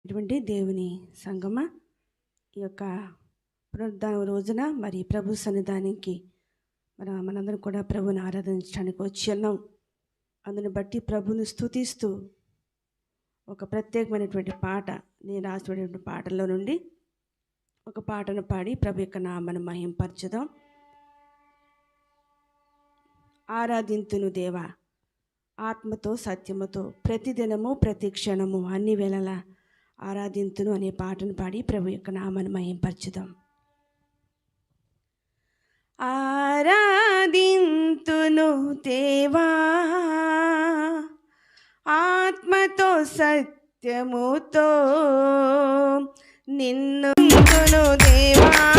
ఇటువంటి దేవుని సంగమ ఈ యొక్క పునరుద్ధాన రోజున మరి ప్రభు సన్నిధానికి మనందరం కూడా ప్రభుని ఆరాధించడానికి వచ్చి ఉన్నాం. అందుని బట్టి ప్రభుని స్తుతిస్తూ ఒక ప్రత్యేకమైనటువంటి పాట, నేను రాసినటువంటి పాటల్లో నుండి ఒక పాటను పాడి ప్రభు యొక్క నామను మహింపరచుదాం. ఆరాధింతును దేవా ఆత్మతో సత్యముతో ప్రతిదినము ప్రతి క్షణము అన్ని వేళలా ఆరాధింతును అనే పాటను పాడి ప్రభు యొక్క నామను మహింపరచుదాం. ఆరాధింతును దేవా ఆత్మతో సత్యముతో నిన్ను దేవా